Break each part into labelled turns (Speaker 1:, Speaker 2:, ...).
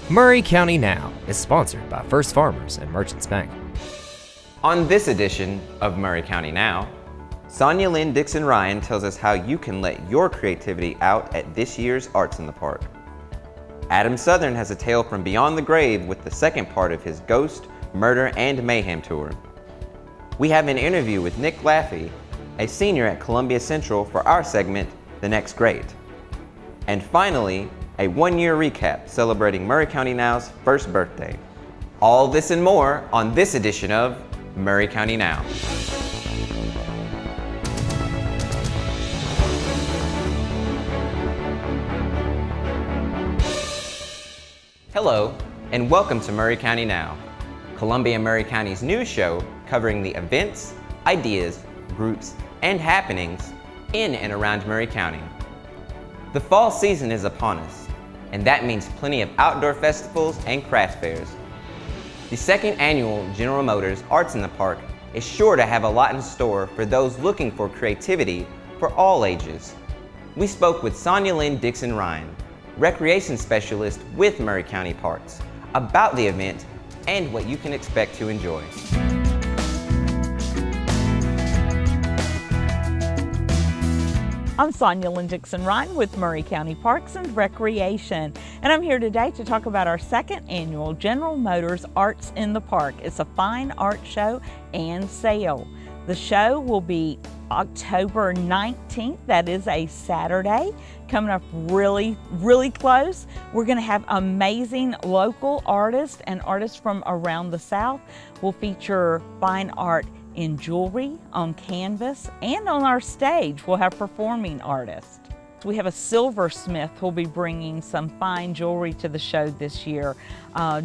Speaker 1: Maury County Now is sponsored by First Farmers and Merchants Bank.
Speaker 2: On this edition of Maury County Now, Sonia Lynn Dixon Ryan tells us how you can let your creativity out at this year's Arts in the Park. Adam Southern has a tale from beyond the grave with the second part of his Ghost, Murder, and Mayhem tour. We have an interview with Nick Laffey, a senior at Columbia Central, for our segment, The Next Great. And finally, a one-year recap celebrating Maury County Now's first birthday. All this and more on this edition of Maury County Now. Hello, and welcome to Maury County Now, Columbia and Maury County's news show covering the events, ideas, groups, and happenings in and around Maury County. The fall season is upon us, and that means plenty of outdoor festivals and craft fairs. The second annual General Motors Arts in the Park is sure to have a lot in store for those looking for creativity for all ages. We spoke with Sonia Lynn Dixon Ryan, recreation specialist with Maury County Parks, about the event and what you can expect to enjoy.
Speaker 3: I'm Sonia Lynn Dixon Ryan with Maury County Parks and Recreation, and I'm here today to talk about our second annual General Motors Arts in the Park. It's a fine art show and sale. The show will be October 19th, that is a Saturday, coming up really close. We're going to have amazing local artists and artists from around the South. We'll feature fine art in jewelry, on canvas, and on our stage we'll have performing artists. We have a silversmith who'll be bringing some fine jewelry to the show this year.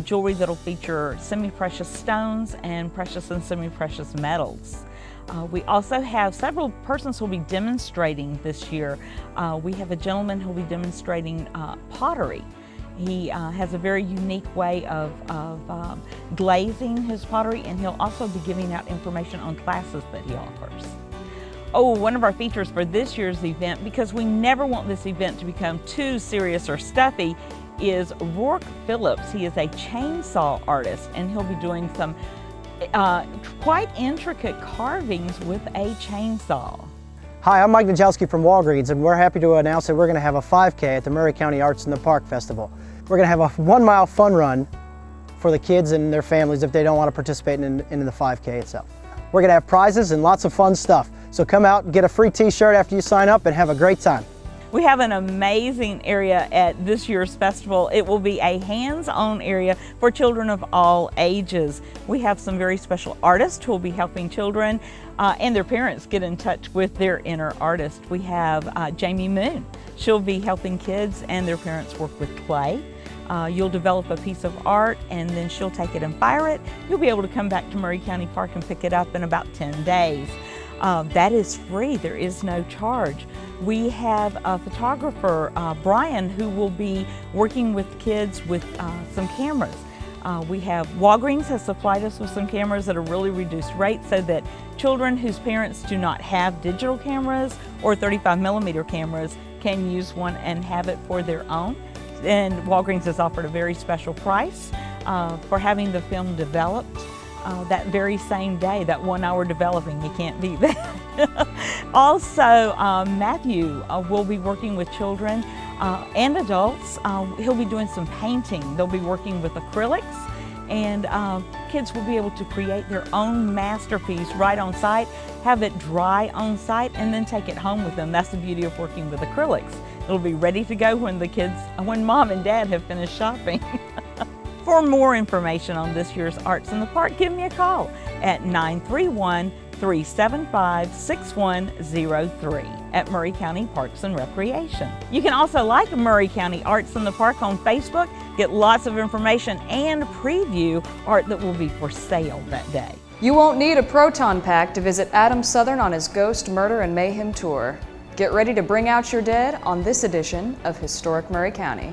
Speaker 3: Jewelry that'll feature semi-precious stones and precious and semi-precious metals. We also have several persons who'll be demonstrating this year. We have a gentleman who'll be demonstrating pottery. He has a very unique way of glazing his pottery, and he'll also be giving out information on classes that he offers. Oh, one of our features for this year's event, because we never want this event to become too serious or stuffy, is Rourke Phillips. He is a chainsaw artist, and he'll be doing some quite intricate carvings with a chainsaw.
Speaker 4: Hi, I'm Mike Najowski from Walgreens, and we're happy to announce that we're going to have a 5K at the Maury County Arts in the Park Festival. We're going to have a 1-mile fun run for the kids and their families if they don't want to participate in the 5K itself. We're going to have prizes and lots of fun stuff. So come out and get a free t-shirt after you sign up and have a great time.
Speaker 3: We have an amazing area at this year's festival. It will be a hands-on area for children of all ages. We have some very special artists who will be helping children and their parents get in touch with their inner artist. We have Jamie Moon. She'll be helping kids and their parents work with clay. You'll develop a piece of art and then she'll take it and fire it. You'll be able to come back to Maury County Park and pick it up in about 10 days. That is free, there is no charge. We have a photographer, Brian, who will be working with kids with some cameras. We have Walgreens has supplied us with some cameras at a really reduced rate so that children whose parents do not have digital cameras or 35mm cameras can use one and have it for their own. And Walgreens has offered a very special price for having the film developed that very same day, that 1 hour developing. You can't beat that. Also, Matthew will be working with children and adults. He'll be doing some painting. They'll be working with acrylics, and kids will be able to create their own masterpiece right on site, have it dry on site, and then take it home with them. That's the beauty of working with acrylics. It'll be ready to go when mom and dad have finished shopping. For more information on this year's Arts in the Park, give me a call at 931-375-6103 at Maury County Parks and Recreation. You can also like Maury County Arts in the Park on Facebook, get lots of information and preview art that will be for sale that day.
Speaker 5: You won't need a proton pack to visit Adam Southern on his Ghost, Murder, and Mayhem tour. Get ready to bring out your dead on this edition of Historic Maury County.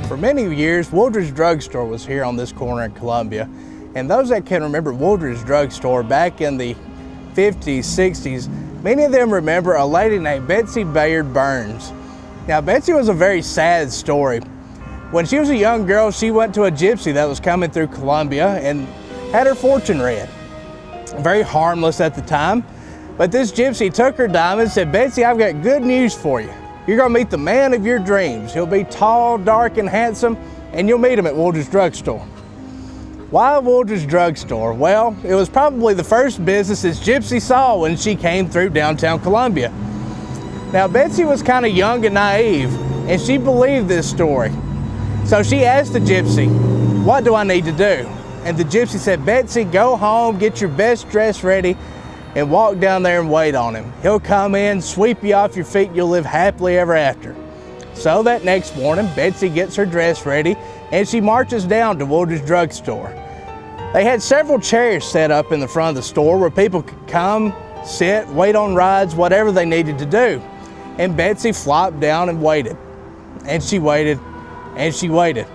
Speaker 6: For many years, Woodruff's Drug Store was here on this corner in Columbia, and those that can remember Woodruff's Drug Store back in the 50s, 60s, many of them remember a lady named Betsy Bayard Burns. Now, Betsy was a very sad story. When she was a young girl, she went to a gypsy that was coming through Columbia and had her fortune read. Very harmless at the time, but this gypsy took her diamond and said, "Betsy, I've got good news for you. You're gonna meet the man of your dreams. He'll be tall, dark, and handsome, and you'll meet him at Woolger's Drugstore." Why Woolger's Drugstore? Well, it was probably the first business this gypsy saw when she came through downtown Columbia. Now, Betsy was kind of young and naive, and she believed this story. So she asked the gypsy, "What do I need to do?" And the gypsy said, "Betsy, go home, get your best dress ready, and walk down there and wait on him. He'll come in, sweep you off your feet, and you'll live happily ever after." So that next morning, Betsy gets her dress ready, and she marches down to Woolger's Drugstore. They had several chairs set up in the front of the store where people could come, sit, wait on rides, whatever they needed to do. And Betsy flopped down and waited. And she waited, and she waited.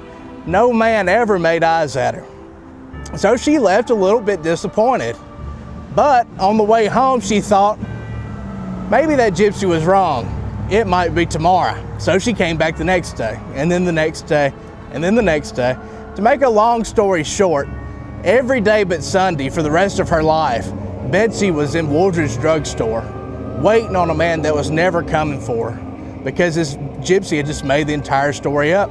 Speaker 6: No man ever made eyes at her. So she left a little bit disappointed. But on the way home, she thought, maybe that gypsy was wrong. It might be tomorrow. So she came back the next day, and then the next day, and then the next day. To make a long story short, every day but Sunday for the rest of her life, Betsy was in Woolger's Drugstore, waiting on a man that was never coming for her, because this gypsy had just made the entire story up.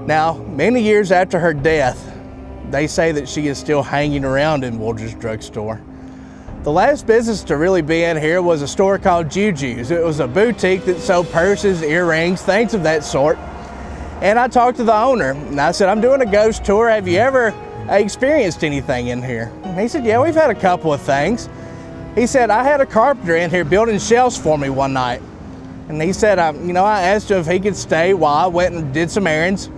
Speaker 6: Now, many years after her death, they say that she is still hanging around in Woolger's Drugstore. The last business to really be in here was a store called Juju's. It was a boutique that sold purses, earrings, things of that sort. And I talked to the owner, and I said, "I'm doing a ghost tour. Have you ever experienced anything in here?" And he said, "Yeah, we've had a couple of things." He said, "I had a carpenter in here building shelves for me one night." And he said, I asked him if he could stay while I went and did some errands.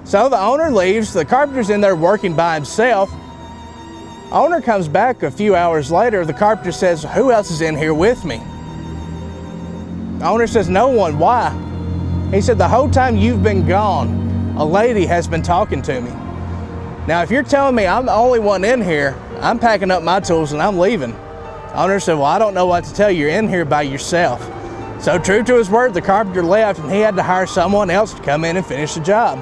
Speaker 6: So the owner leaves, the carpenter's in there working by himself. Owner comes back a few hours later, the carpenter says, "Who else is in here with me?" The owner says, "No one." "Why?" He said, "The whole time you've been gone, a lady has been talking to me. Now, if you're telling me I'm the only one in here, I'm packing up my tools and I'm leaving." The owner said, "Well, I don't know what to tell you. You're in here by yourself." So true to his word, the carpenter left and he had to hire someone else to come in and finish the job.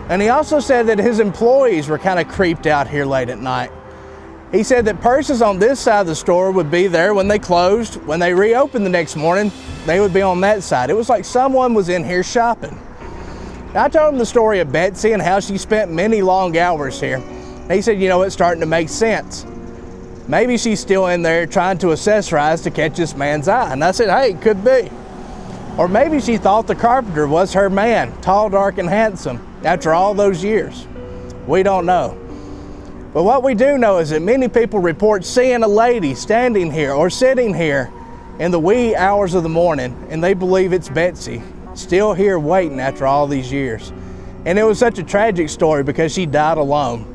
Speaker 6: And he also said that his employees were kind of creeped out here late at night. He said that persons on this side of the store would be there when they closed. When they reopened the next morning, they would be on that side. It was like someone was in here shopping. I told him the story of Betsy and how she spent many long hours here. And he said, it's starting to make sense. Maybe she's still in there trying to accessorize to catch this man's eye. And I said, hey, it could be. Or maybe she thought the carpenter was her man, tall, dark, and handsome, after all those years. We don't know. But what we do know is that many people report seeing a lady standing here or sitting here in the wee hours of the morning, and they believe it's Betsy, still here waiting after all these years. And it was such a tragic story because she died alone.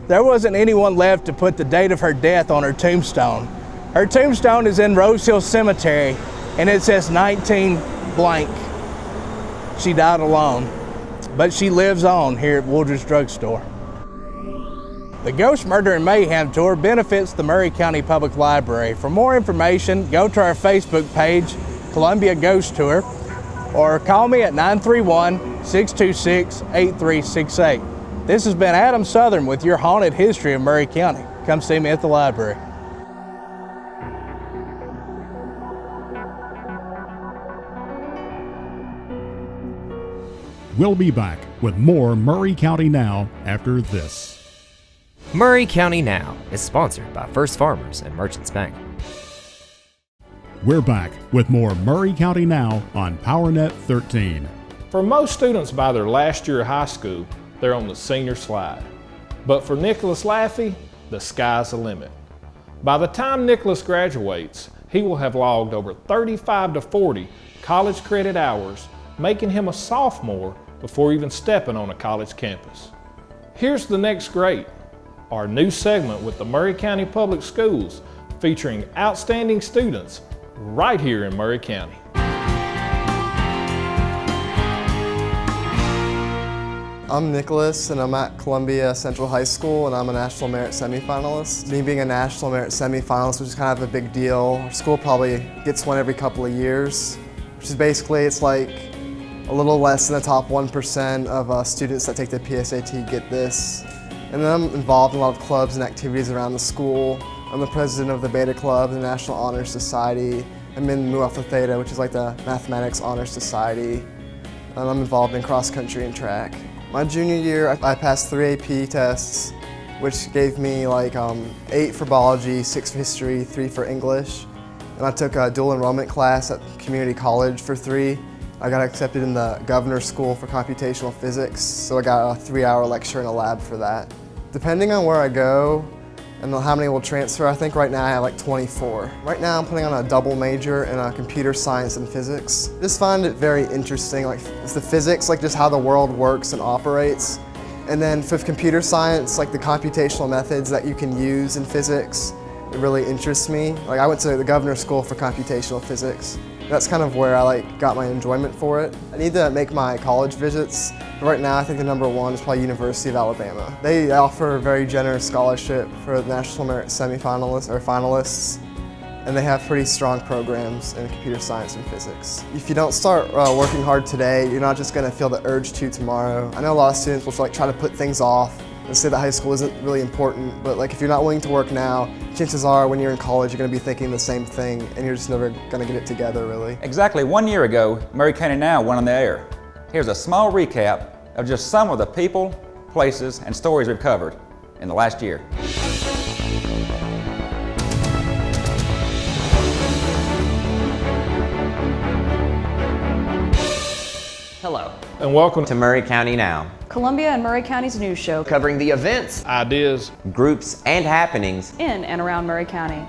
Speaker 6: There wasn't anyone left to put the date of her death on her tombstone. Her tombstone is in Rose Hill Cemetery, and it says 19 blank. She died alone, but she lives on here at Woolger's Drugstore. The Ghost Murder and Mayhem Tour benefits the Maury County Public Library. For more information, go to our Facebook page, Columbia Ghost Tour, or call me at 931-626-8368. This has been Adam Southern with your haunted history of Maury County. Come see me at the library.
Speaker 7: We'll be back with more Maury County Now after this.
Speaker 1: Maury County Now is sponsored by First Farmers and Merchants Bank.
Speaker 7: We're back with more Maury County Now on PowerNet 13.
Speaker 8: For most students by their last year of high school, they're on the senior slide. But for Nicholas Laffey, the sky's the limit. By the time Nicholas graduates, he will have logged over 35 to 40 college credit hours, making him a sophomore before even stepping on a college campus. Here's the next great, our new segment with the Maury County Public Schools, featuring outstanding students right here in Maury County.
Speaker 9: I'm Nicholas, and I'm at Columbia Central High School, and I'm a National Merit Semi-Finalist. Me being a National Merit Semi-Finalist, which is kind of a big deal. Our school probably gets one every couple of years. which is basically, it's like a little less than the top 1% of students that take the PSAT get this. And then I'm involved in a lot of clubs and activities around the school. I'm the president of the Beta Club, the National Honor Society. I'm in Mu Alpha Theta, which is like the Mathematics Honor Society. And I'm involved in cross country and track. My junior year, I passed 3 AP tests, which gave me like 8 for biology, 6 for history, 3 for English. And I took a dual enrollment class at community college for 3. I got accepted in the governor's school for computational physics, so I got a 3-hour lecture in a lab for that. Depending on where I go and how many will transfer, I think right now I have like 24. Right now I'm putting on a double major in computer science and physics. Just find it very interesting, like it's the physics, like just how the world works and operates. And then for computer science, like the computational methods that you can use in physics, it really interests me. Like I went to the governor's school for computational physics. That's kind of where I got my enjoyment for it. I need to make my college visits. Right now I think the #1 is probably University of Alabama. They offer a very generous scholarship for the National Merit Semi-Finalists or finalists, and they have pretty strong programs in computer science and physics. If you don't start working hard today, you're not just going to feel the urge to tomorrow. I know a lot of students will try to put things off and say that high school isn't really important, but if you're not willing to work now, chances are when you're in college you're going to be thinking the same thing and you're just never going to get it together really.
Speaker 10: Exactly 1 year ago, Maury County Now went on the air. Here's a small recap of just some of the people, places, and stories we've covered in the last year.
Speaker 2: Hello,
Speaker 8: And welcome
Speaker 2: to Maury County Now,
Speaker 5: Columbia and Maury County's news show
Speaker 2: covering the events,
Speaker 8: ideas.
Speaker 2: groups, and happenings
Speaker 5: in and around Maury County.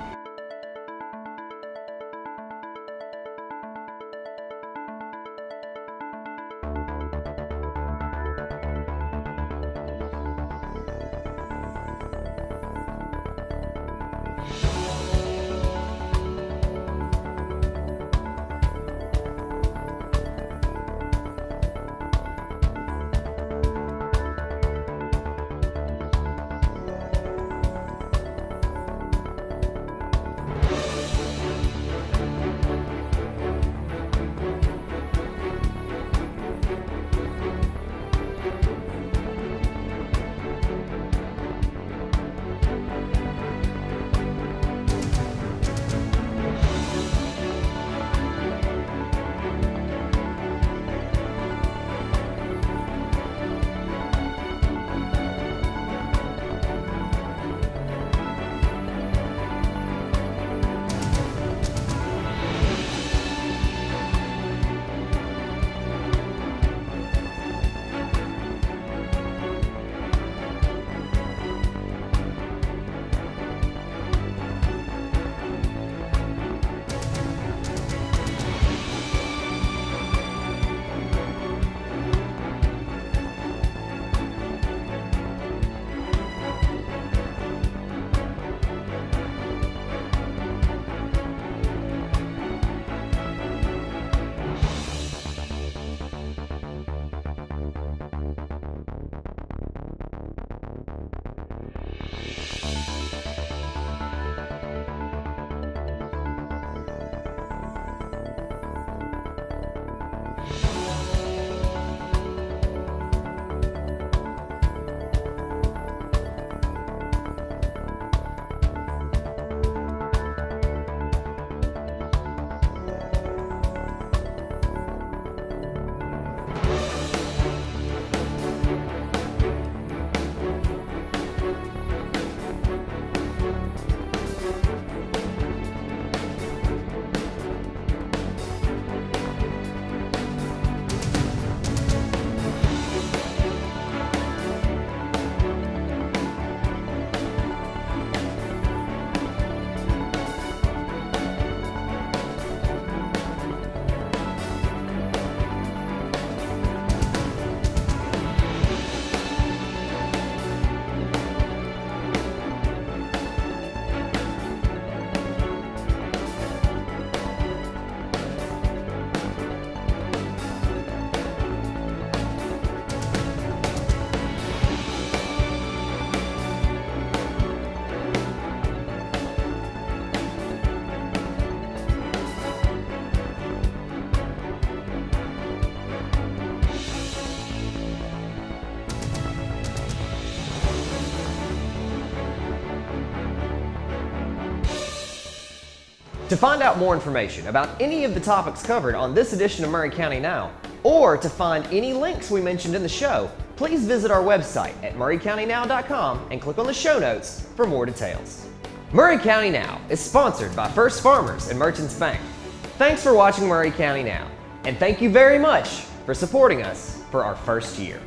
Speaker 11: To find out more information about any of the topics covered on this edition of Maury County Now, or to find any links we mentioned in the show, please visit our website at maurycountynow.com and click on the show notes for more details. Maury County Now is sponsored by First Farmers and Merchants Bank. Thanks for watching Maury County Now, and thank you very much for supporting us for our first year.